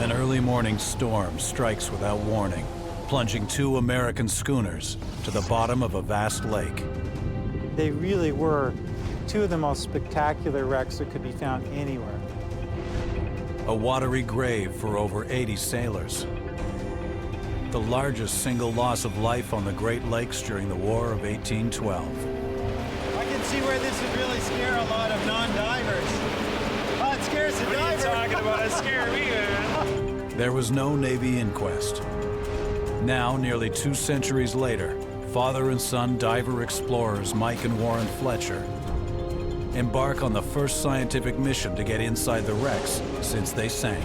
An early morning storm strikes without warning, plunging 2 American schooners to the bottom of a vast lake. They really were 2 of the most spectacular wrecks that could be found anywhere. A watery grave for over 80 sailors. The largest single loss of life on the Great Lakes during the War of 1812. I can see where this would really scare a lot of non-divers. Oh, it scares the diver. What are you talking about? It scared me, man. There was no Navy inquest. Now, nearly 2 centuries later, father and son diver explorers Mike and Warren Fletcher embark on the first scientific mission to get inside the wrecks since they sank.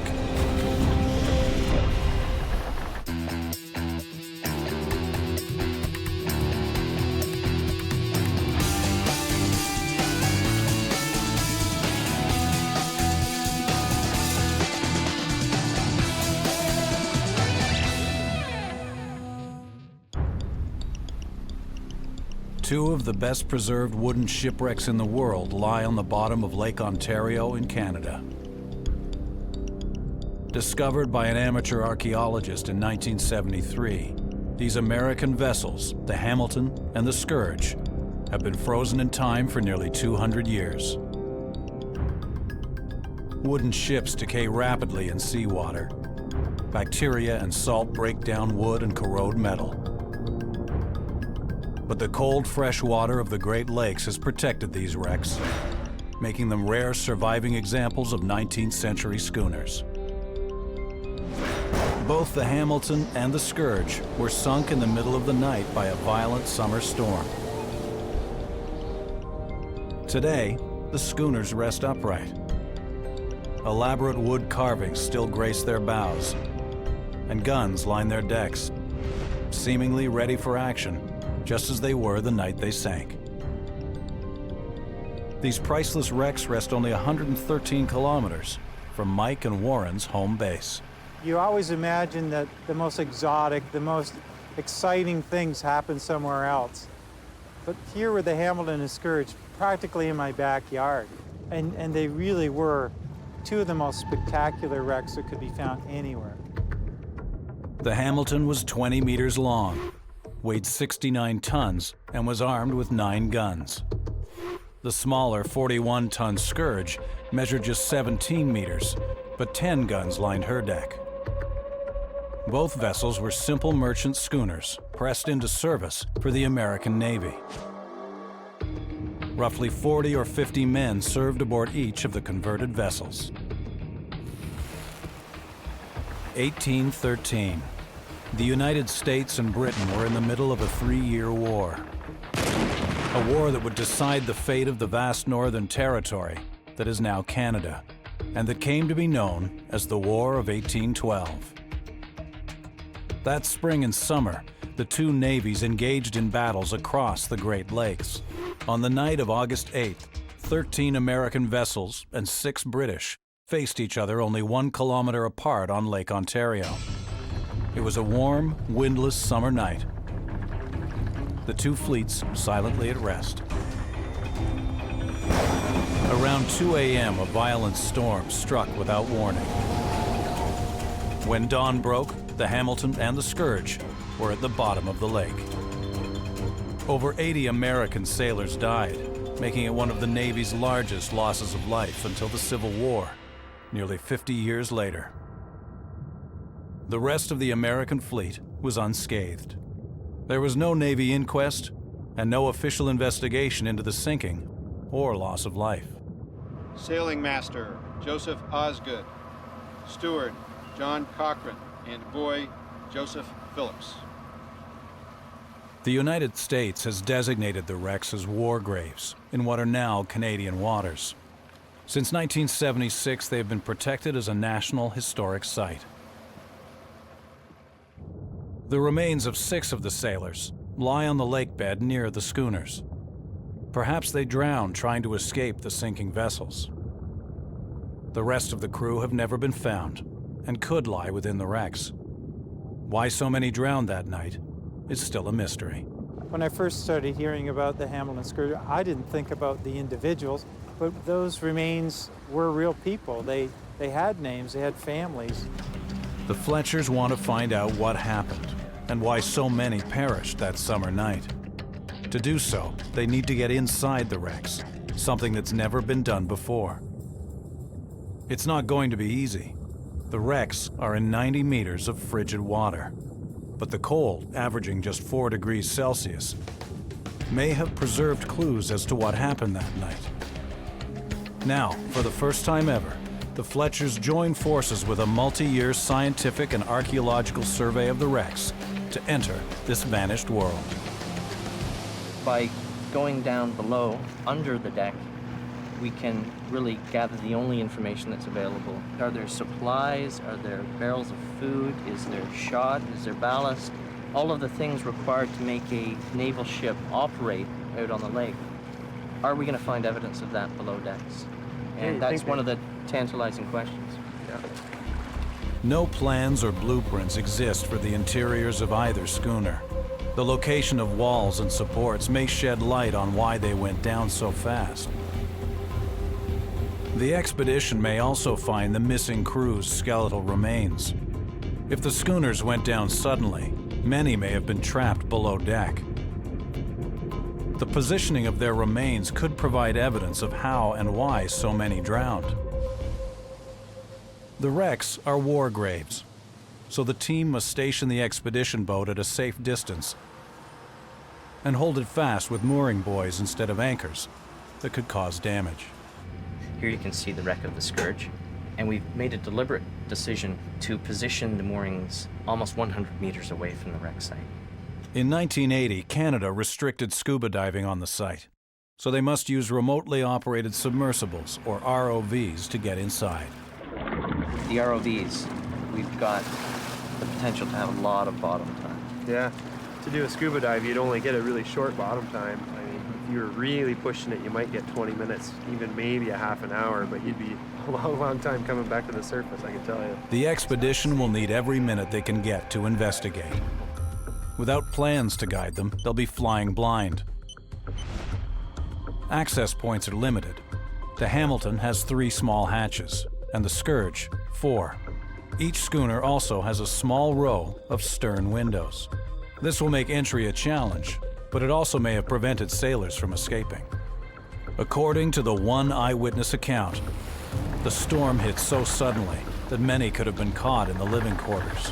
Two of the best preserved wooden shipwrecks in the world lie on the bottom of Lake Ontario in Canada. Discovered by an amateur archaeologist in 1973, these American vessels, the Hamilton and the Scourge, have been frozen in time for nearly 200 years. Wooden ships decay rapidly in seawater. Bacteria and salt break down wood and corrode metal. But the cold, fresh water of the Great Lakes has protected these wrecks, making them rare surviving examples of 19th century schooners. Both the Hamilton and the Scourge were sunk in the middle of the night by a violent summer storm. Today, the schooners rest upright. Elaborate wood carvings still grace their bows, and guns line their decks, seemingly ready for action, just as they were the night they sank. These priceless wrecks rest only 113 kilometers from Mike and Warren's home base. You always imagine that the most exotic, the most exciting things happen somewhere else. But here with the Hamilton and Scourge, practically in my backyard. And they really were 2 of the most spectacular wrecks that could be found anywhere. The Hamilton was 20 meters long, weighed 69 tons, and was armed with 9 guns. The smaller 41-ton Scourge measured just 17 meters, but 10 guns lined her deck. Both vessels were simple merchant schooners pressed into service for the American Navy. Roughly 40 or 50 men served aboard each of the converted vessels. 1813. The United States and Britain were in the middle of a 3-year war. A war that would decide the fate of the vast northern territory that is now Canada, and that came to be known as the War of 1812. That spring and summer, the 2 navies engaged in battles across the Great Lakes. On the night of August 8th, 13 American vessels and 6 British faced each other only 1 kilometer apart on Lake Ontario. It was a warm, windless summer night. The 2 fleets silently at rest. Around 2 a.m., a violent storm struck without warning. When dawn broke, the Hamilton and the Scourge were at the bottom of the lake. Over 80 American sailors died, making it one of the Navy's largest losses of life until the Civil War, nearly 50 years later. The rest of the American fleet was unscathed. There was no Navy inquest and no official investigation into the sinking or loss of life. Sailing Master Joseph Osgood, Steward John Cochran, and Boy Joseph Phillips. The United States has designated the wrecks as war graves in what are now Canadian waters. Since 1976, they have been protected as a National Historic Site. The remains of 6 of the sailors lie on the lake bed near the schooners. Perhaps they drowned trying to escape the sinking vessels. The rest of the crew have never been found and could lie within the wrecks. Why so many drowned that night is still a mystery. When I first started hearing about the Hamilton and Scourge, I didn't think about the individuals, but those remains were real people. They had names, they had families. The Fletchers want to find out what happened and why so many perished that summer night. To do so, they need to get inside the wrecks, something that's never been done before. It's not going to be easy. The wrecks are in 90 meters of frigid water, but the cold, averaging just 4 degrees Celsius, may have preserved clues as to what happened that night. Now, for the first time ever, the Fletchers join forces with a multi-year scientific and archaeological survey of the wrecks to enter this vanished world. By going down below, under the deck, we can really gather the only information that's available. Are there supplies? Are there barrels of food? Is there shot? Is there ballast? All of the things required to make a naval ship operate out on the lake. Are we going to find evidence of that below decks? And that's one of the tantalizing questions. Yeah. No plans or blueprints exist for the interiors of either schooner. The location of walls and supports may shed light on why they went down so fast. The expedition may also find the missing crew's skeletal remains. If the schooners went down suddenly, many may have been trapped below deck. The positioning of their remains could provide evidence of how and why so many drowned. The wrecks are war graves, so the team must station the expedition boat at a safe distance and hold it fast with mooring buoys instead of anchors that could cause damage. Here you can see the wreck of the Scourge, and we've made a deliberate decision to position the moorings almost 100 meters away from the wreck site. In 1980, Canada restricted scuba diving on the site, so they must use remotely operated submersibles, or ROVs, to get inside. The ROVs, we've got the potential to have a lot of bottom time. Yeah. To do a scuba dive, you'd only get a really short bottom time. I mean, if you were really pushing it, you might get 20 minutes, even maybe a half an hour, but you'd be a long, long time coming back to the surface, I can tell you. The expedition will need every minute they can get to investigate. Without plans to guide them, they'll be flying blind. Access points are limited. The Hamilton has 3 small hatches, and the Scourge, 4. Each schooner also has a small row of stern windows. This will make entry a challenge, but it also may have prevented sailors from escaping. According to the one eyewitness account, the storm hit so suddenly that many could have been caught in the living quarters.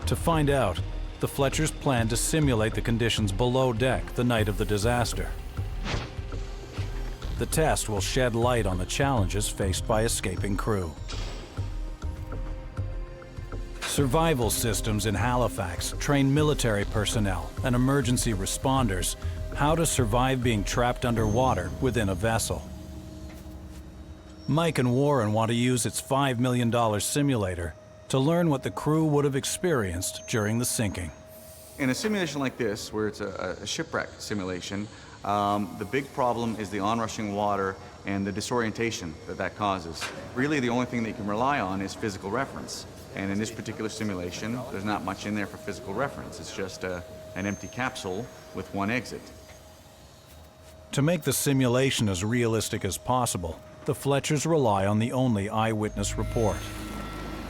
To find out, the Fletchers planned to simulate the conditions below deck the night of the disaster. The test will shed light on the challenges faced by escaping crew. Survival systems in Halifax train military personnel and emergency responders how to survive being trapped underwater within a vessel. Mike and Warren want to use its $5 million simulator to learn what the crew would have experienced during the sinking. In a simulation like this, where it's a shipwreck simulation, the big problem is the onrushing water and the disorientation that causes. Really, the only thing that you can rely on is physical reference. And in this particular simulation, there's not much in there for physical reference. It's just an empty capsule with one exit. To make the simulation as realistic as possible, the Fletchers rely on the only eyewitness report.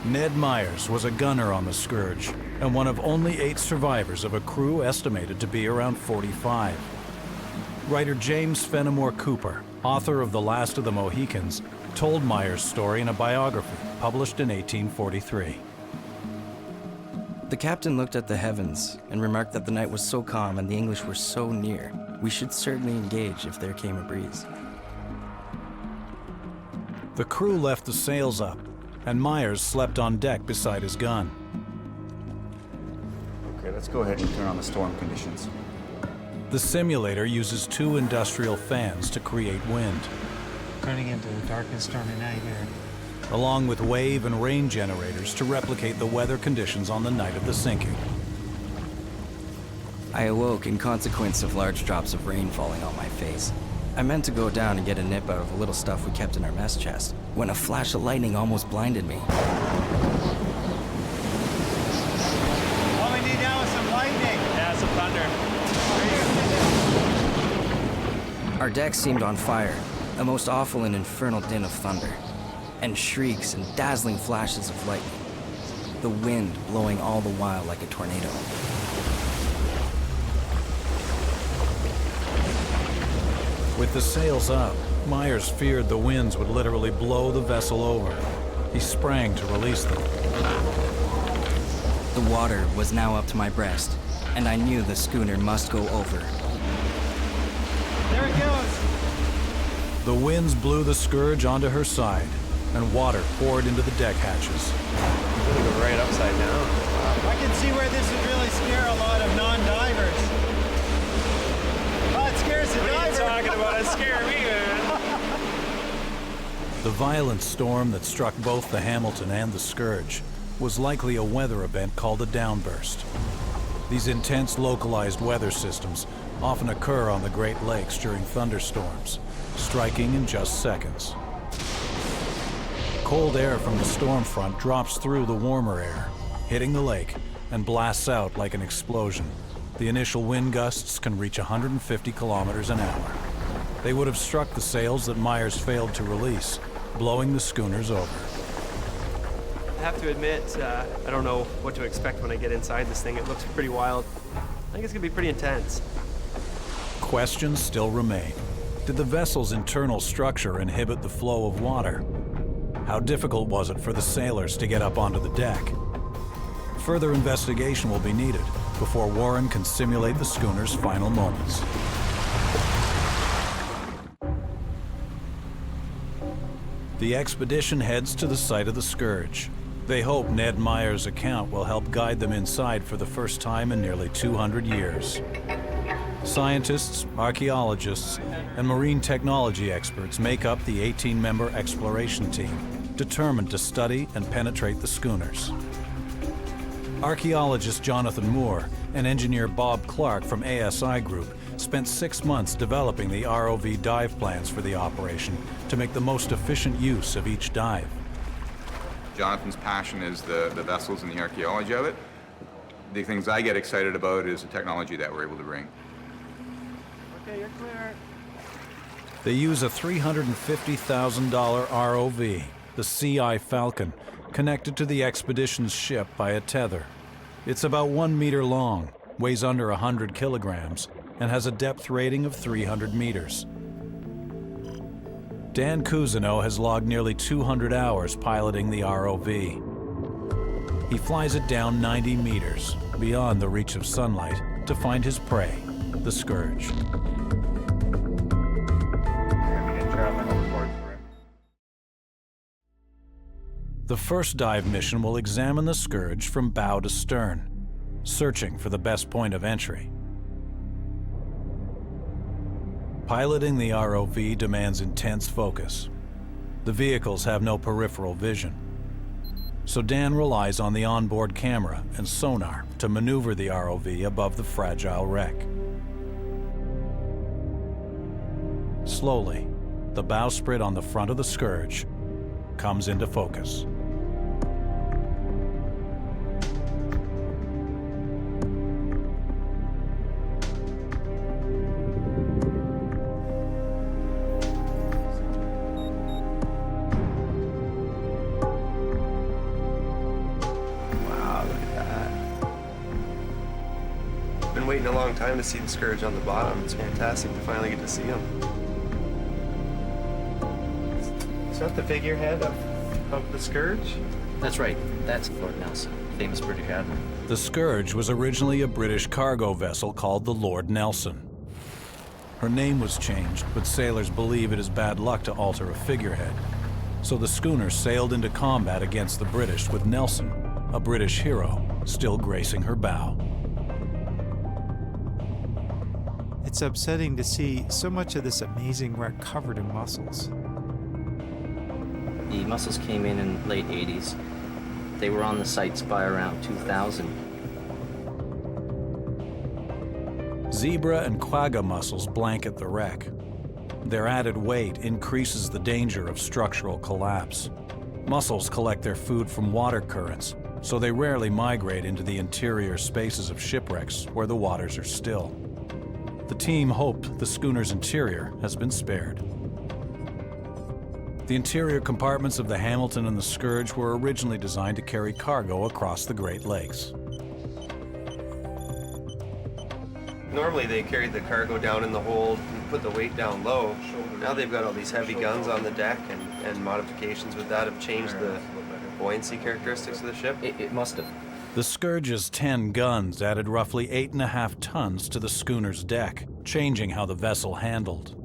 Ned Myers was a gunner on the Scourge and one of only 8 survivors of a crew estimated to be around 45. Writer James Fenimore Cooper, author of The Last of the Mohicans, told Myers' story in a biography published in 1843. The captain looked at the heavens and remarked that the night was so calm and the English were so near. We should certainly engage if there came a breeze. The crew left the sails up, and Myers slept on deck beside his gun. Okay, let's go ahead and turn on the storm conditions. The simulator uses 2 industrial fans to create wind, Turning into a dark and stormy night here. along with wave and rain generators to replicate the weather conditions on the night of the sinking. I awoke in consequence of large drops of rain falling on my face. I meant to go down and get a nip out of the little stuff we kept in our mess chest, when a flash of lightning almost blinded me. All we need now is some lightning. Yeah, some thunder. Our deck seemed on fire, a most awful and infernal din of thunder, and shrieks and dazzling flashes of lightning. the wind blowing all the while like a tornado. With the sails up, Myers feared the winds would literally blow the vessel over. He sprang to release them. The water was now up to my breast, and I knew the schooner must go over. There it goes. The winds blew the Scourge onto her side, and water poured into the deck hatches. It's gonna go right upside down. I can see where this would really scare a lot of non-divers. Oh, it scares the What are you diver. talking about? It scared me, man. The violent storm that struck both the Hamilton and the Scourge was likely a weather event called a downburst. These intense localized weather systems often occur on the Great Lakes during thunderstorms, striking in just seconds. Cold air from the storm front drops through the warmer air, hitting the lake, and blasts out like an explosion. The initial wind gusts can reach 150 kilometers an hour. They would have struck the sails that Myers failed to release, blowing the schooners over. I have to admit, I don't know what to expect when I get inside this thing. It looks pretty wild. I think it's gonna be pretty intense. Questions still remain. Did the vessel's internal structure inhibit the flow of water? How difficult was it for the sailors to get up onto the deck? Further investigation will be needed before Warren can simulate the schooner's final moments. The expedition heads to the site of the Scourge. They hope Ned Myers' account will help guide them inside for the first time in nearly 200 years. Scientists, archaeologists, and marine technology experts make up the 18-member exploration team, determined to study and penetrate the schooners. Archaeologist Jonathan Moore and engineer Bob Clark from ASI Group spent 6 months developing the ROV dive plans for the operation to make the most efficient use of each dive. Jonathan's passion is the vessels and the archaeology of it. The things I get excited about is the technology that we're able to bring. Okay, you're clear. They use a $350,000 ROV, the CI Falcon, connected to the expedition's ship by a tether. It's about 1 meter long, weighs under 100 kilograms, and has a depth rating of 300 meters. Dan Cousineau has logged nearly 200 hours piloting the ROV. He flies it down 90 meters, beyond the reach of sunlight, to find his prey, the Scourge. The first dive mission will examine the Scourge from bow to stern, searching for the best point of entry. Piloting the ROV demands intense focus. The vehicles have no peripheral vision, so Dan relies on the onboard camera and sonar to maneuver the ROV above the fragile wreck. Slowly, the bowsprit on the front of the Scourge comes into focus. Been waiting a long time to see the Scourge on the bottom. It's fantastic to finally get to see him. Is that the figurehead of the Scourge? That's right. That's Lord Nelson, famous British admiral. The Scourge was originally a British cargo vessel called the Lord Nelson. Her name was changed, but sailors believe it is bad luck to alter a figurehead. So the schooner sailed into combat against the British with Nelson, a British hero, still gracing her bow. It's upsetting to see so much of this amazing wreck covered in mussels. The mussels came in late 80s. They were on the sites by around 2000. Zebra and quagga mussels blanket the wreck. Their added weight increases the danger of structural collapse. Mussels collect their food from water currents, so they rarely migrate into the interior spaces of shipwrecks where the waters are still. The team hoped the schooner's interior has been spared. The interior compartments of the Hamilton and the Scourge were originally designed to carry cargo across the Great Lakes. Normally they carried the cargo down in the hold and put the weight down low. Now they've got all these heavy guns on the deck, and modifications with that have changed the buoyancy characteristics of the ship. It must have. The Scourge's 10 guns added roughly 8.5 tons to the schooner's deck, changing how the vessel handled.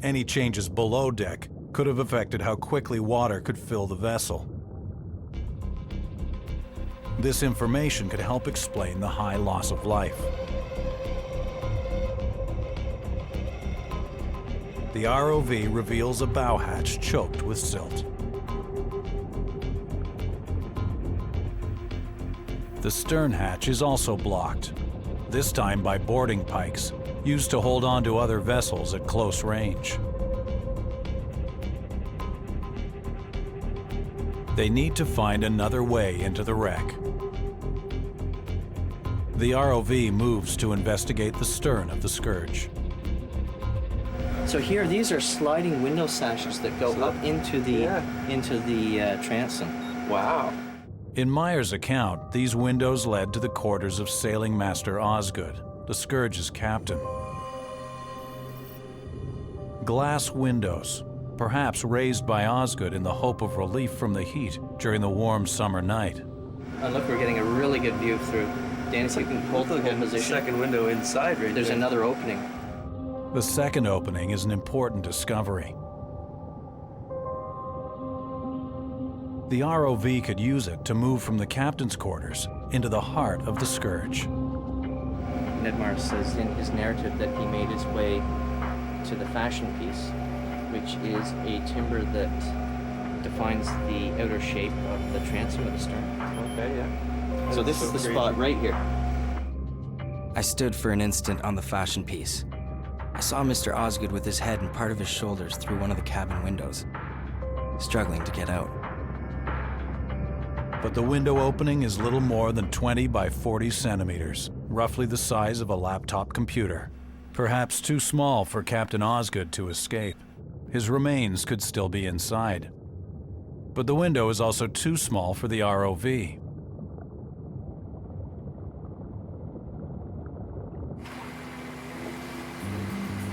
Any changes below deck could have affected how quickly water could fill the vessel. This information could help explain the high loss of life. The ROV reveals a bow hatch choked with silt. The stern hatch is also blocked, this time by boarding pikes, used to hold on to other vessels at close range. They need to find another way into the wreck. The ROV moves to investigate the stern of the Scourge. So here, these are sliding window sashes that go up into the transom. Wow. In Myers' account, these windows led to the quarters of Sailing Master Osgood, the Scourge's captain. Glass windows, perhaps raised by Osgood in the hope of relief from the heat during the warm summer night. And look, we're getting a really good view through. Dan, if you can hold the whole position. Second window inside right There's there. another opening. The second opening is an important discovery. The ROV could use it to move from the captain's quarters into the heart of the Scourge. Ned Myers says in his narrative that he made his way to the fashion piece, which is a timber that defines the outer shape of the transom of the stern. Okay, yeah. So this is the spot right here. I stood for an instant on the fashion piece. I saw Mr. Osgood with his head and part of his shoulders through one of the cabin windows, struggling to get out. But the window opening is little more than 20 by 40 centimeters, roughly the size of a laptop computer. Perhaps too small for Captain Osgood to escape. His remains could still be inside. But the window is also too small for the ROV.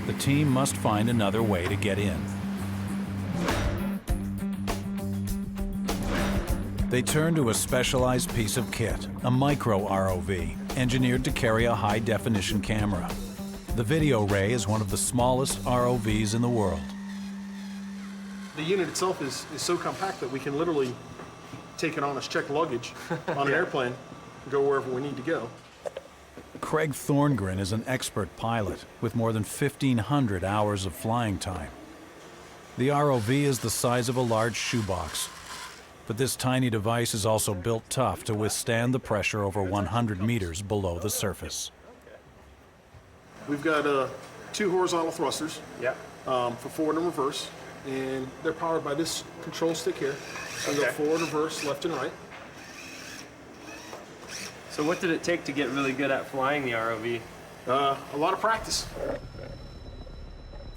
The team must find another way to get in. They turn to a specialized piece of kit, a Micro-ROV, engineered to carry a high-definition camera. The video ray is one of the smallest ROVs in the world. The unit itself is so compact that we can literally take it on as checked luggage on an airplane and go wherever we need to go. Craig Thorngren is an expert pilot with more than 1,500 hours of flying time. The ROV is the size of a large shoebox, but this tiny device is also built tough to withstand the pressure over 100 meters below the surface. We've got 2 horizontal thrusters Yeah. for forward and reverse, and they're powered by this control stick here. So we go forward, reverse, left and right. So what did it take to get really good at flying the ROV? A lot of practice.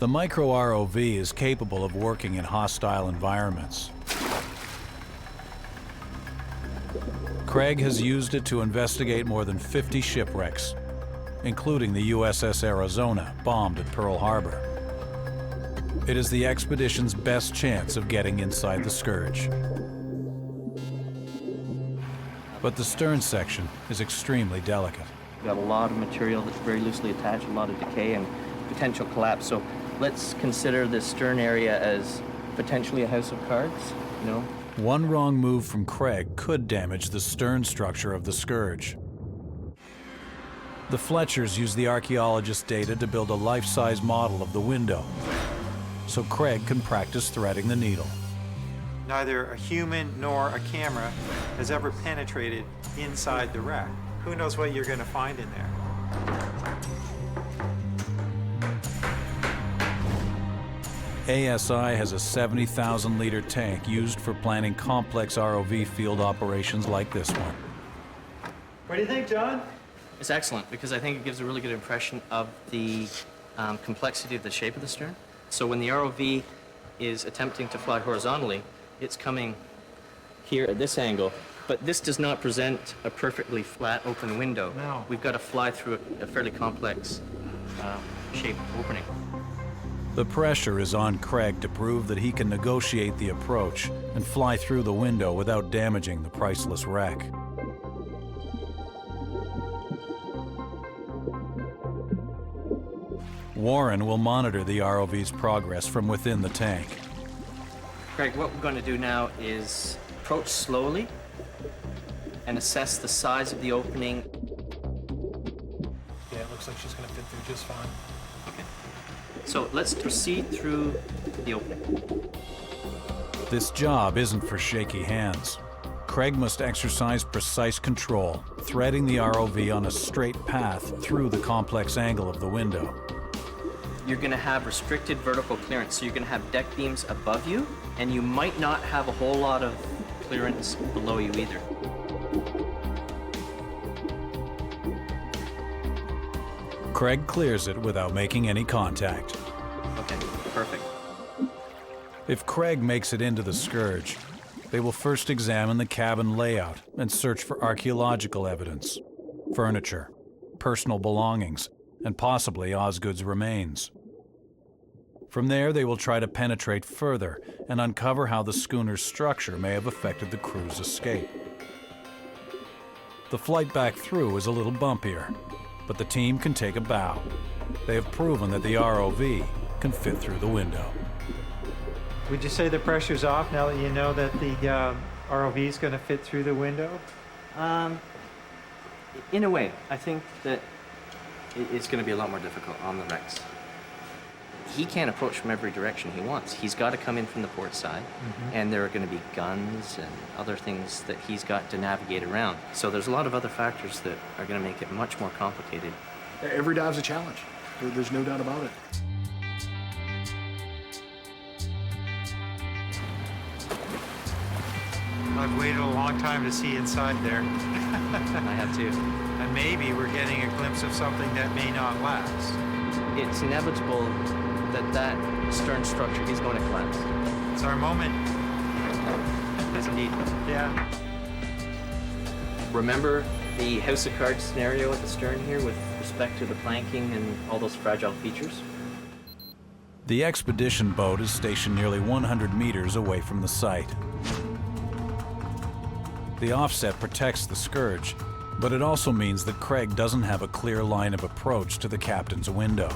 The Micro-ROV is capable of working in hostile environments. Craig has used it to investigate more than 50 shipwrecks, including the USS Arizona, bombed at Pearl Harbor. It is the expedition's best chance of getting inside the Scourge. But the stern section is extremely delicate. We've got a lot of material that's very loosely attached, a lot of decay and potential collapse. So let's consider this stern area as potentially a house of cards, you know? One wrong move from Craig could damage the stern structure of the Scourge. The Fletchers used the archaeologist's data to build a life-size model of the window, so Craig can practice threading the needle. Neither a human nor a camera has ever penetrated inside the wreck. Who knows what you're going to find in there? ASI has a 70,000-liter tank used for planning complex ROV field operations like this one. What do you think, John? It's excellent because I think it gives a really good impression of the complexity of the shape of the stern. So when the ROV is attempting to fly horizontally, it's coming here at this angle. But this does not present a perfectly flat open window. No. We've got to fly through a fairly complex shaped opening. The pressure is on Craig to prove that he can negotiate the approach and fly through the window without damaging the priceless wreck. Warren will monitor the ROV's progress from within the tank. Craig, what we're going to do now is approach slowly and assess the size of the opening. Yeah, it looks like she's going to fit through just fine. So let's proceed through the opening. This job isn't for shaky hands. Craig must exercise precise control, threading the ROV on a straight path through the complex angle of the window. You're going to have restricted vertical clearance, so you're going to have deck beams above you, and you might not have a whole lot of clearance below you either. Craig clears it without making any contact. Okay, perfect. If Craig makes it into the Scourge, they will first examine the cabin layout and search for archaeological evidence, furniture, personal belongings, and possibly Osgood's remains. From there, they will try to penetrate further and uncover how the schooner's structure may have affected the crew's escape. The flight back through is a little bumpier, but the team can take a bow. They have proven that the ROV can fit through the window. Would you say the pressure's off now that you know that the ROV is going to fit through the window? In a way, I think that it's going to be a lot more difficult on the wrecks. He can't approach from every direction he wants. He's got to come in from the port side, and there are going to be guns and other things that he's got to navigate around. So there's a lot of other factors that are going to make it much more complicated. Every dive's a challenge. There's no doubt about it. I've waited a long time to see inside there. I have too. And maybe we're getting a glimpse of something that may not last. It's inevitable that that stern structure is going to collapse. It's our moment. Yes, indeed. Yeah. Remember the house of cards scenario at the stern here with respect to the planking and all those fragile features? The expedition boat is stationed nearly 100 meters away from the site. The offset protects the Scourge, but it also means that Craig doesn't have a clear line of approach to the captain's window.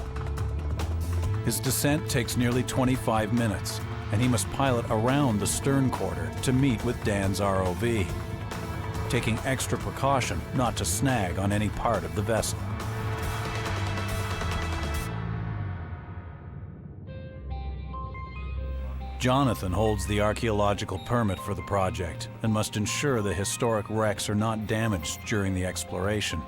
His descent takes nearly 25 minutes, and he must pilot around the stern quarter to meet with Dan's ROV, taking extra precaution not to snag on any part of the vessel. Jonathan holds the archaeological permit for the project and must ensure the historic wrecks are not damaged during the exploration.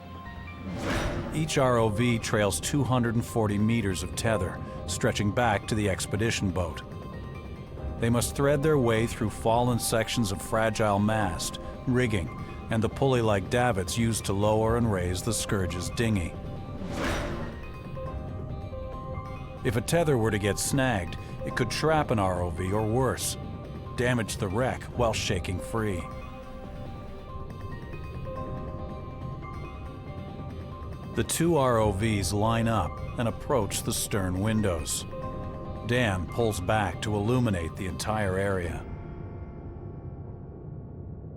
Each ROV trails 240 meters of tether, stretching back to the expedition boat. They must thread their way through fallen sections of fragile mast, rigging, and the pulley-like davits used to lower and raise the Scourge's dinghy. If a tether were to get snagged, it could trap an ROV or worse, damage the wreck while shaking free. The two ROVs line up and approach the stern windows. Dan pulls back to illuminate the entire area.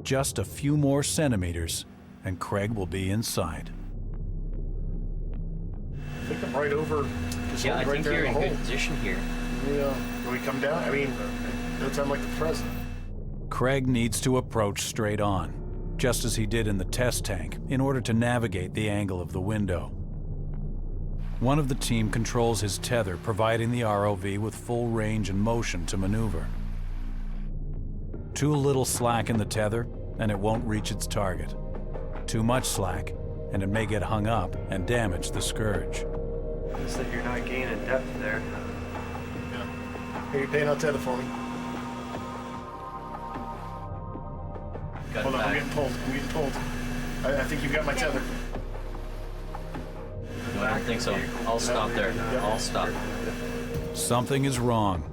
Just a few more centimeters, and Craig will be inside. I think I'm right over. Yeah, I right think there you're in in the good hole. position here. Yeah. When we come down, I mean, no time like the present. Craig needs to approach straight on, just as he did in the test tank, in order to navigate the angle of the window. One of the team controls his tether, providing the ROV with full range and motion to maneuver. Too little slack in the tether, and it won't reach its target. Too much slack, and it may get hung up and damage the Scourge. It's that you're not gaining depth there. Yeah. Hey, you're paying out tether for me. Got Hold it on, I'm back. getting pulled. I'm getting pulled. I think you've got my tether. No, I don't think so. I'll stop there. I'll stop. Something is wrong.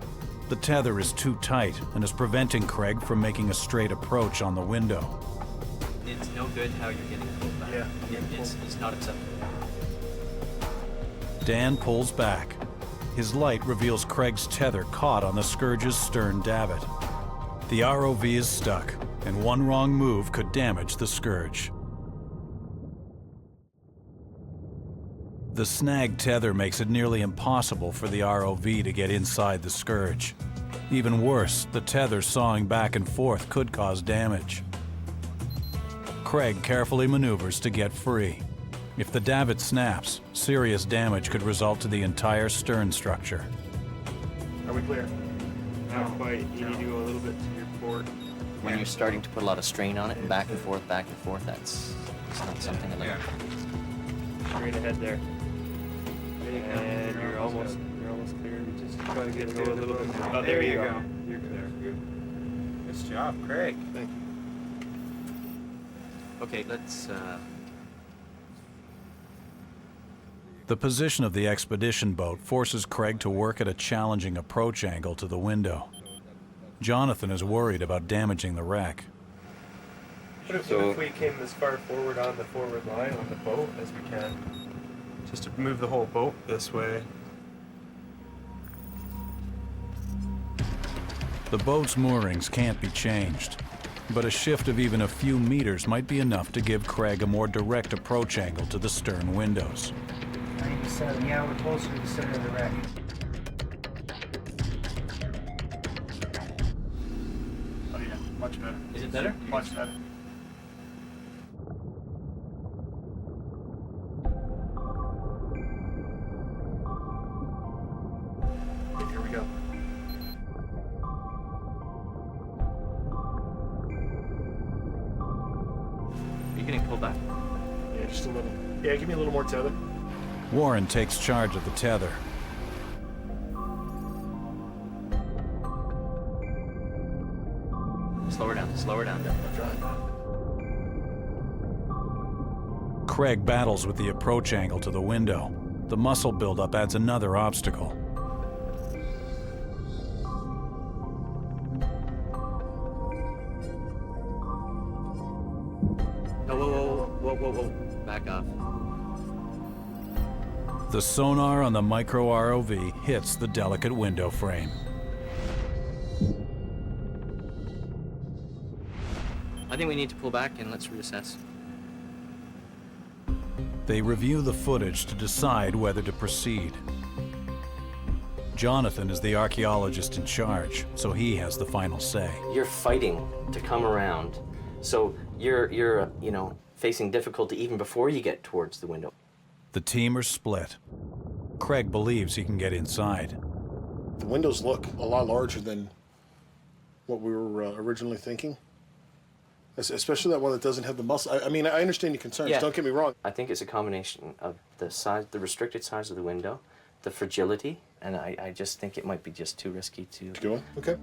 The tether is too tight and is preventing Craig from making a straight approach on the window. It's no good how you're getting pulled back. Yeah. It's not acceptable. Dan pulls back. His light reveals Craig's tether caught on the Scourge's stern davit. The ROV is stuck, and one wrong move could damage the Scourge. The snag tether makes it nearly impossible for the ROV to get inside the Scourge. Even worse, the tether sawing back and forth could cause damage. Craig carefully maneuvers to get free. If the davit snaps, serious damage could result to the entire stern structure. Are we clear? Not quite. You need to go a little bit to your port. When you're starting to put a lot of strain on it, and back and forth, that's not something I like. Straight ahead there. And you're almost clear. You just gotta get to a little bit more. Oh, there you go. You're clear. Good job, Craig. Thank you. Okay, let's. The position of the expedition boat forces Craig to work at a challenging approach angle to the window. Jonathan is worried about damaging the wreck. What if we came as far forward on the forward line on the boat as we can? Just to move the whole boat this way. The boat's moorings can't be changed, but a shift of even a few meters might be enough to give Craig a more direct approach angle to the stern windows. 97, yeah, we're closer to the center of the wreck. Oh yeah, much better. Is it better? Much better. Okay, here we go. Are you getting pulled back? Yeah, just a little. Yeah, give me a little more tether. Warren takes charge of the tether. Slower down. Craig battles with the approach angle to the window. The muscle buildup adds another obstacle. Whoa. Back off. The sonar on the Micro-ROV hits the delicate window frame. I think we need to pull back and let's reassess. They review the footage to decide whether to proceed. Jonathan is the archaeologist in charge, so he has the final say. You're fighting to come around, so you're facing difficulty even before you get towards the window. The team are split. Craig believes he can get inside. The windows look a lot larger than what we were originally thinking. Especially that one that doesn't have the muscle. I mean, I understand your concerns. Yeah. Don't get me wrong. I think it's a combination of the size, the restricted size of the window, the fragility, and I just think it might be just too risky to... Go on. Okay.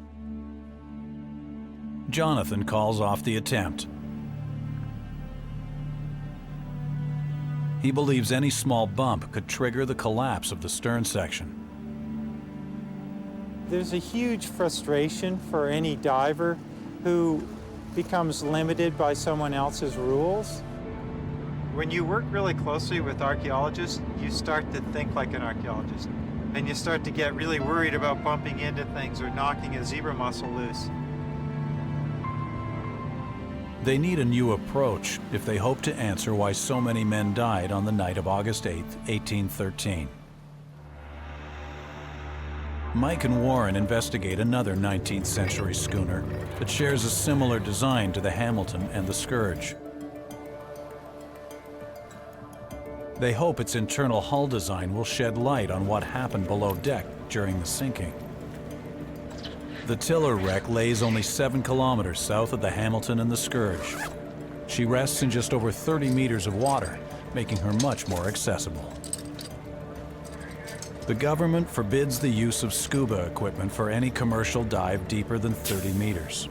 Jonathan calls off the attempt. He believes any small bump could trigger the collapse of the stern section. There's a huge frustration for any diver who becomes limited by someone else's rules. When you work really closely with archaeologists, you start to think like an archaeologist. And you start to get really worried about bumping into things or knocking a zebra mussel loose. They need a new approach if they hope to answer why so many men died on the night of August 8, 1813. Mike and Warren investigate another 19th century schooner that shares a similar design to the Hamilton and the Scourge. They hope its internal hull design will shed light on what happened below deck during the sinking. The tiller wreck lays only 7 kilometers south of the Hamilton and the Scourge. She rests in just over 30 meters of water, making her much more accessible. The government forbids the use of scuba equipment for any commercial dive deeper than 30 meters.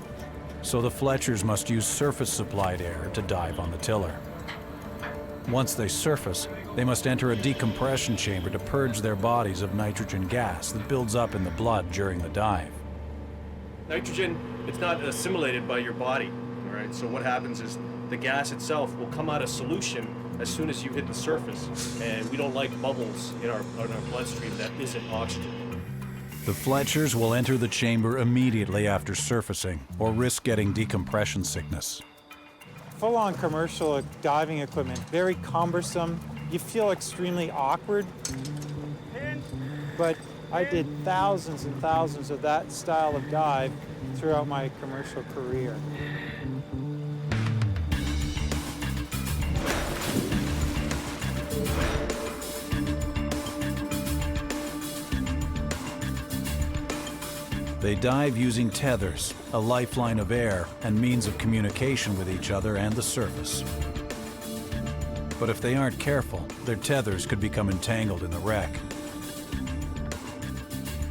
So the Fletchers must use surface-supplied air to dive on the tiller. Once they surface, they must enter a decompression chamber to purge their bodies of nitrogen gas that builds up in the blood during the dive. Nitrogen, it's not assimilated by your body, all right? So what happens is the gas itself will come out of solution as soon as you hit the surface, and we don't like bubbles in our bloodstream that isn't oxygen. The Fletchers will enter the chamber immediately after surfacing or risk getting decompression sickness. Full-on commercial diving equipment, very cumbersome. You feel extremely awkward. But I did thousands and thousands of that style of dive throughout my commercial career. They dive using tethers, a lifeline of air and means of communication with each other and the surface. But if they aren't careful, their tethers could become entangled in the wreck.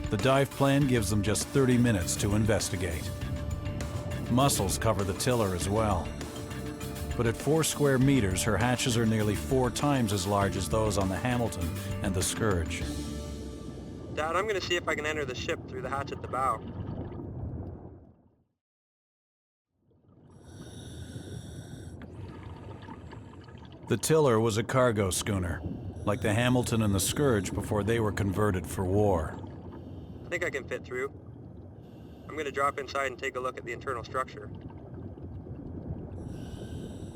The dive plan gives them just 30 minutes to investigate. Mussels cover the tiller as well. But at 4 square meters, her hatches are nearly 4 times as large as those on the Hamilton and the Scourge. Dad, I'm going to see if I can enter the ship through the hatch at the bow. The tiller was a cargo schooner, like the Hamilton and the Scourge before they were converted for war. I think I can fit through. I'm going to drop inside and take a look at the internal structure.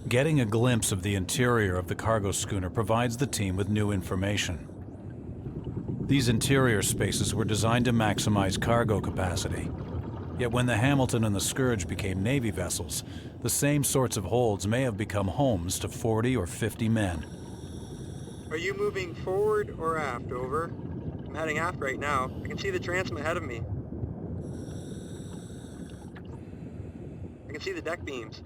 Getting a glimpse of the interior of the cargo schooner provides the team with new information. These interior spaces were designed to maximize cargo capacity. Yet when the Hamilton and the Scourge became Navy vessels, the same sorts of holds may have become homes to 40 or 50 men. Are you moving forward or aft? Over. I'm heading aft right now. I can see the transom ahead of me. I can see the deck beams.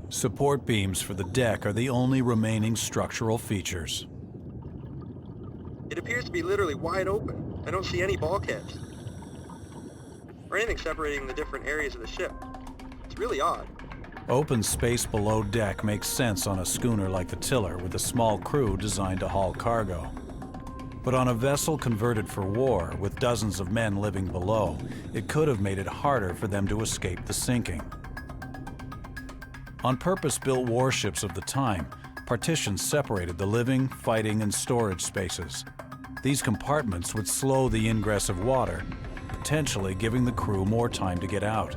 Support beams for the deck are the only remaining structural features. It appears to be literally wide open. I don't see any bulkheads or anything separating the different areas of the ship. It's really odd. Open space below deck makes sense on a schooner like the tiller with a small crew designed to haul cargo. But on a vessel converted for war with dozens of men living below, it could have made it harder for them to escape the sinking. On purpose-built warships of the time, partitions separated the living, fighting, and storage spaces. These compartments would slow the ingress of water, potentially giving the crew more time to get out.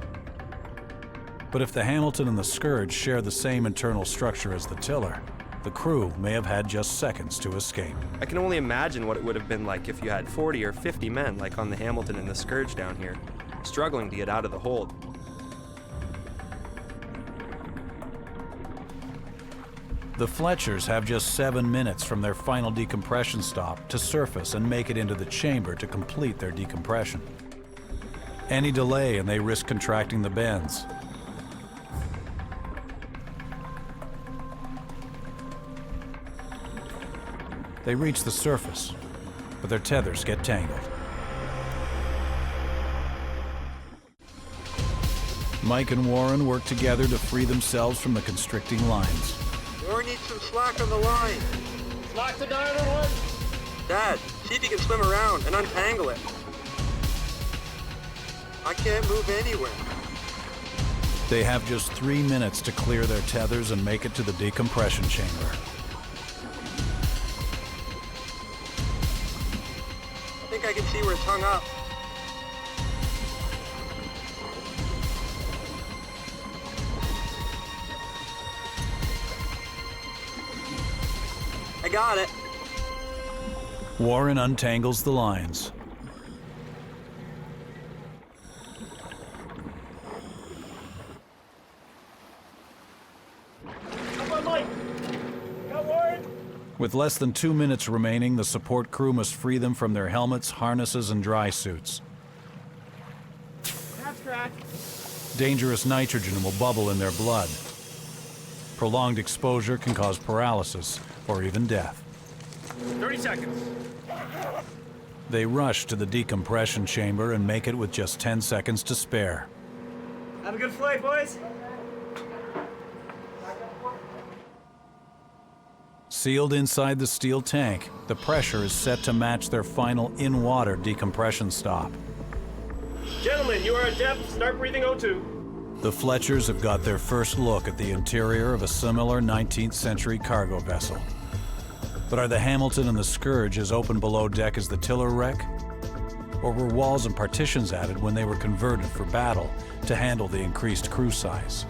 But if the Hamilton and the Scourge share the same internal structure as the tiller, the crew may have had just seconds to escape. I can only imagine what it would have been like if you had 40 or 50 men like on the Hamilton and the Scourge down here, struggling to get out of the hold. The Fletchers have just 7 minutes from their final decompression stop to surface and make it into the chamber to complete their decompression. Any delay and they risk contracting the bends. They reach the surface, but their tethers get tangled. Mike and Warren work together to free themselves from the constricting lines. Warren needs some slack on the line. Slack the dynamite. Dad, see if you can swim around and untangle it. I can't move anywhere. They have just 3 minutes to clear their tethers and make it to the decompression chamber. I think I can see where it's hung up. I got it. Warren untangles the lines. Come on, Mike. Got Warren. With less than 2 minutes remaining, the support crew must free them from their helmets, harnesses, and dry suits. That's cracked. Dangerous nitrogen will bubble in their blood. Prolonged exposure can cause paralysis or even death. 30 seconds. They rush to the decompression chamber and make it with just 10 seconds to spare. Have a good flight, boys. Sealed inside the steel tank, the pressure is set to match their final in-water decompression stop. Gentlemen, you are at depth. Start breathing O2. The Fletchers have got their first look at the interior of a similar 19th century cargo vessel. But are the Hamilton and the Scourge as open below deck as the tiller wreck? Or were walls and partitions added when they were converted for battle to handle the increased crew size?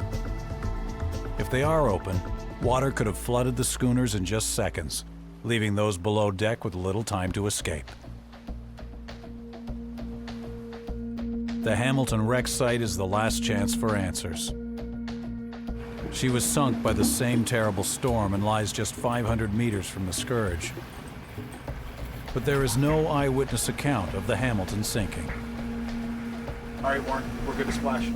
If they are open, water could have flooded the schooners in just seconds, leaving those below deck with little time to escape. The Hamilton wreck site is the last chance for answers. She was sunk by the same terrible storm and lies just 500 meters from the Scourge. But there is no eyewitness account of the Hamilton sinking. All right, Warren, we're good to splash.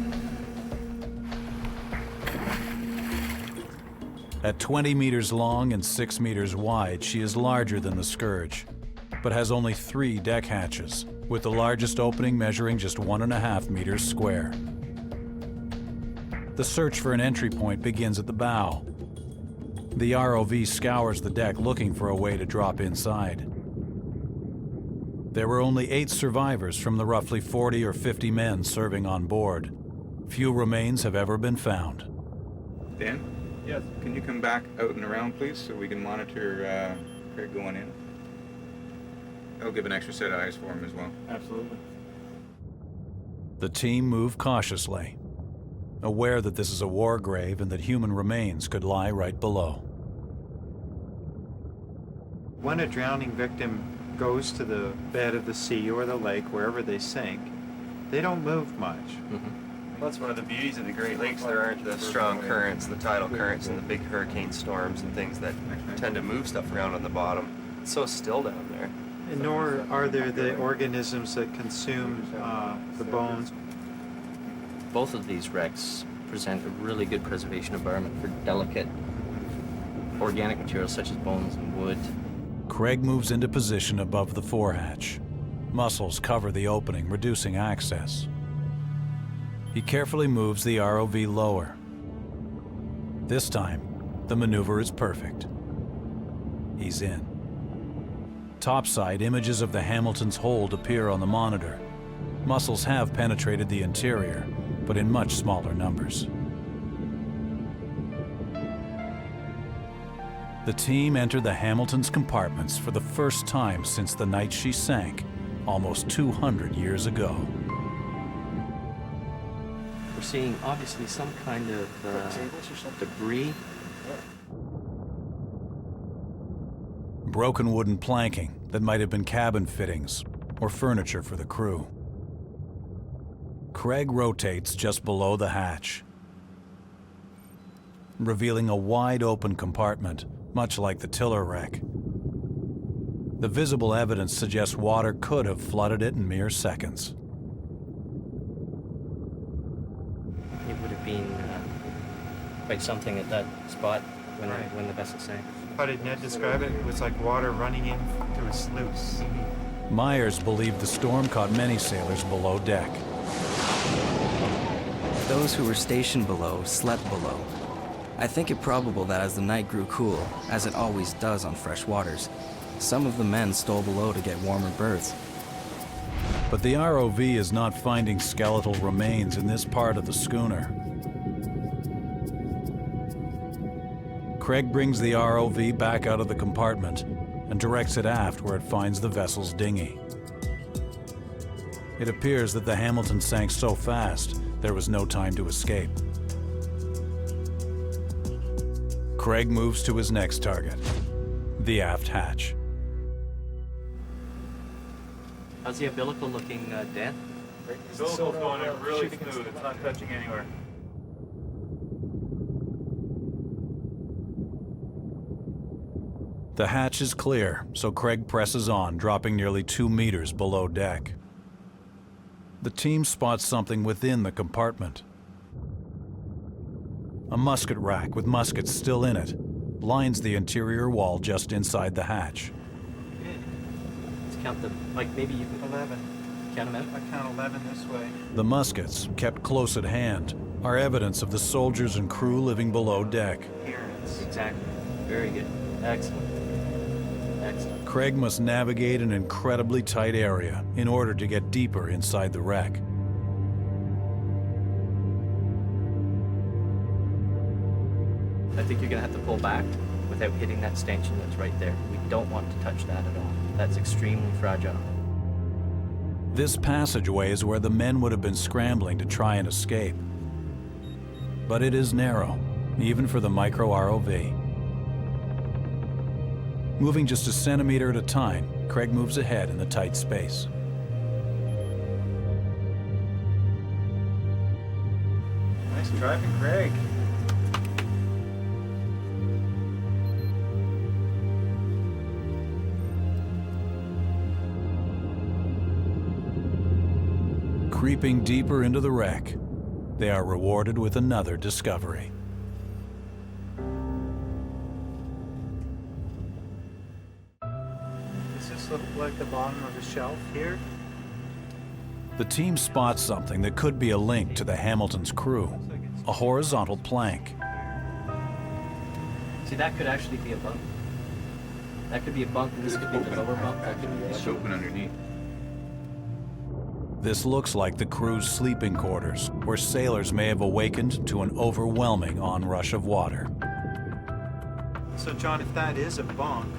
At 20 meters long and 6 meters wide, she is larger than the Scourge, but has only 3 deck hatches, with the largest opening measuring just 1.5 meters square. The search for an entry point begins at the bow. The ROV scours the deck looking for a way to drop inside. There were only 8 survivors from the roughly 40 or 50 men serving on board. Few remains have ever been found. Dan? Yes. Can you come back out and around, please, so we can monitor Craig going in? I'll give an extra set of eyes for him as well. Absolutely. The team move cautiously, aware that this is a war grave and that human remains could lie right below. When a drowning victim goes to the bed of the sea or the lake, wherever they sink, they don't move much. That's one of the beauties of the Great Lakes. There aren't the strong currents, the tidal currents, and the big hurricane storms and things that tend to move stuff around on the bottom. It's so still down there. And nor are there the organisms that consume the bones. Both of these wrecks present a really good preservation environment for delicate organic materials such as bones and wood. Craig moves into position above the forehatch. Mussels cover the opening, reducing access. He carefully moves the ROV lower. This time, the maneuver is perfect. He's in. Topside, images of the Hamilton's hold appear on the monitor. Mussels have penetrated the interior, but in much smaller numbers. The team entered the Hamilton's compartments for the first time since the night she sank, almost 200 years ago. We're seeing obviously some kind of debris. Broken wooden planking that might have been cabin fittings or furniture for the crew. Craig rotates just below the hatch, revealing a wide open compartment, much like the tiller wreck. The visible evidence suggests water could have flooded it in mere seconds. It would have been quite something at that spot when the vessel sank. How did Ned describe it? It was like water running in through a sluice. Myers believed the storm caught many sailors below deck. Those who were stationed below slept below. I think it probable that as the night grew cool, as it always does on fresh waters, some of the men stole below to get warmer berths. But the ROV is not finding skeletal remains in this part of the schooner. Craig brings the ROV back out of the compartment and directs it aft where it finds the vessel's dinghy. It appears that the Hamilton sank so fast, there was no time to escape. Craig moves to his next target, the aft hatch. How's the umbilical looking, Dan? The umbilical's going in really smooth. It's not touching anywhere. The hatch is clear, so Craig presses on, dropping nearly 2 meters below deck. The team spots something within the compartment. A musket rack with muskets still in it lines the interior wall just inside the hatch. Let's count the, maybe you can 11. count them out. I count 11 this way. The muskets, kept close at hand, are evidence of the soldiers and crew living below deck. Exactly. Very good. Excellent. Excellent. Craig must navigate an incredibly tight area in order to get deeper inside the wreck. I think you're gonna have to pull back without hitting that stanchion that's right there. We don't want to touch that at all. That's extremely fragile. This passageway is where the men would have been scrambling to try and escape. But it is narrow, even for the Micro-ROV. Moving just a centimeter at a time, Craig moves ahead in the tight space. Nice driving, Craig. Creeping deeper into the wreck, they are rewarded with another discovery. Does this look like the bottom of a shelf here? The team spots something that could be a link to the Hamilton's crew, a horizontal plank. See, that could actually be a bunk. That could be a bunk, and this could be the lower bunk. That could be the It's open underneath. This looks like the crew's sleeping quarters, where sailors may have awakened to an overwhelming onrush of water. So, John, if that is a bunk,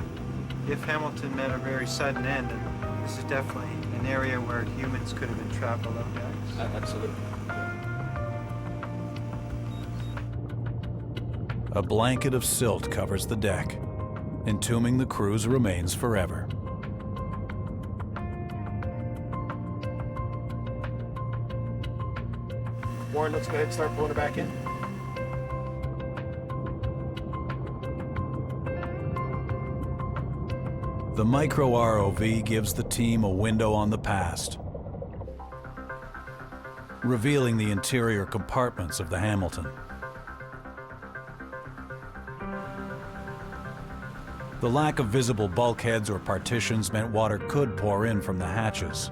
if Hamilton met a very sudden end, then this is definitely an area where humans could have been trapped below decks. Absolutely. A blanket of silt covers the deck, entombing the crew's remains forever. Warren, let's go ahead and start pulling it back in. The Micro-ROV gives the team a window on the past, revealing the interior compartments of the Hamilton. The lack of visible bulkheads or partitions meant water could pour in from the hatches.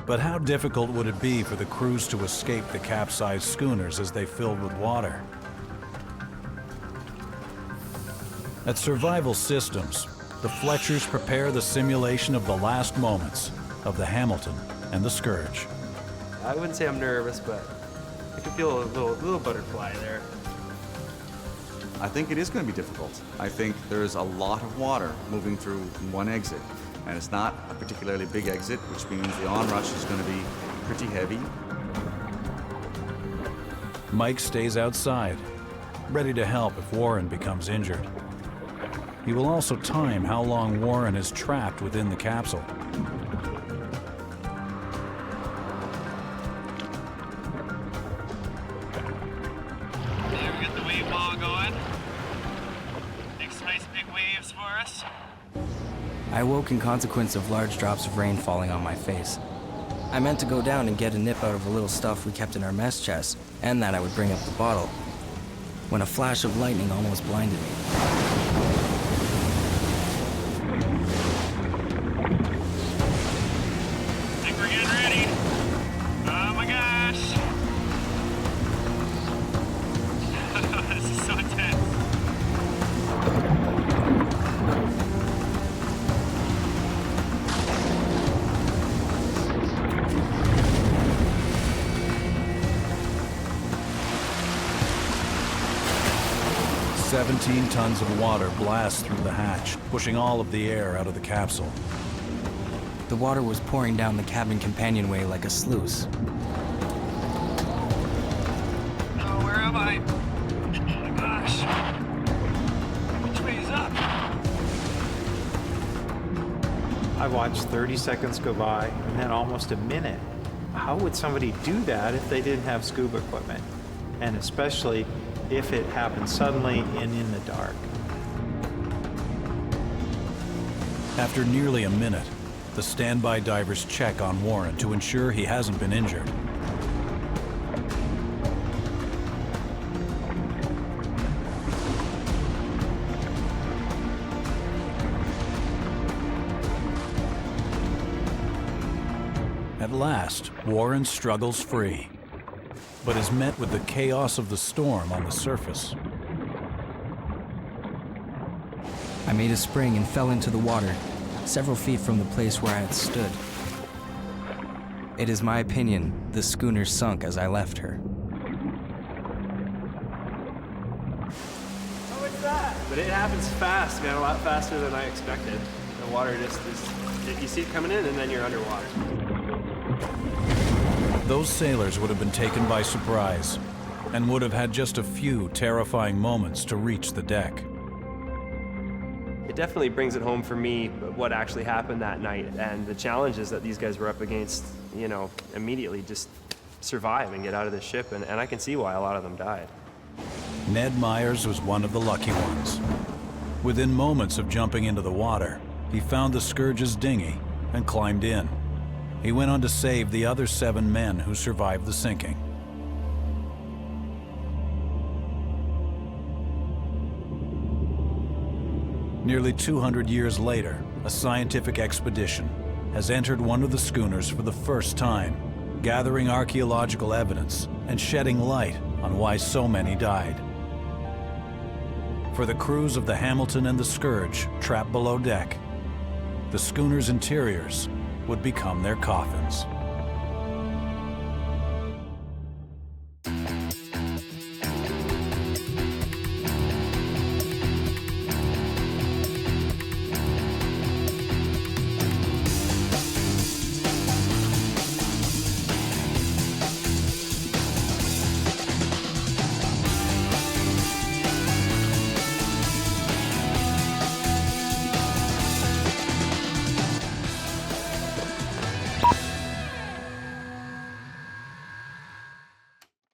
But how difficult would it be for the crews to escape the capsized schooners as they filled with water? At Survival Systems, the Fletchers prepare the simulation of the last moments of the Hamilton and the Scourge. I wouldn't say I'm nervous, but I can feel a little butterfly there. I think it is going to be difficult. I think there's a lot of water moving through one exit, and it's not a particularly big exit, which means the onrush is going to be pretty heavy. Mike stays outside, ready to help if Warren becomes injured. He will also time how long Warren is trapped within the capsule. There, we got the wave ball going. Makes nice big waves for us. I awoke in consequence of large drops of rain falling on my face. I meant to go down and get a nip out of the little stuff we kept in our mess chest, and that I would bring up the bottle, when a flash of lightning almost blinded me. Think we're getting ready. Oh my gosh. This is so intense. "17 tons of water blast through the hatch, pushing all of the air out of the capsule. The water was pouring down the cabin companionway like a sluice. Oh, where am I? Oh my gosh. Which way is up? I watched 30 seconds go by and then almost a minute. How would somebody do that if they didn't have scuba equipment? And especially if it happened suddenly and in the dark. After nearly a minute, the standby divers check on Warren to ensure he hasn't been injured. At last, Warren struggles free, but is met with the chaos of the storm on the surface. I made a spring and fell into the water, several feet from the place where I had stood. It is my opinion the schooner sunk as I left her. But it happens fast, man, a lot faster than I expected. The water just is, you see it coming in and then you're underwater. Those sailors would have been taken by surprise and would have had just a few terrifying moments to reach the deck. It definitely brings it home for me what actually happened that night and the challenges that these guys were up against, you know, immediately just survive and get out of the ship, and I can see why a lot of them died. Ned Myers was one of the lucky ones. Within moments of jumping into the water, he found the Scourge's dinghy and climbed in. He went on to save the other 7 men who survived the sinking. Nearly 200 years later, a scientific expedition has entered one of the schooners for the first time, gathering archaeological evidence and shedding light on why so many died. For the crews of the Hamilton and the Scourge trapped below deck, the schooner's interiors would become their coffins.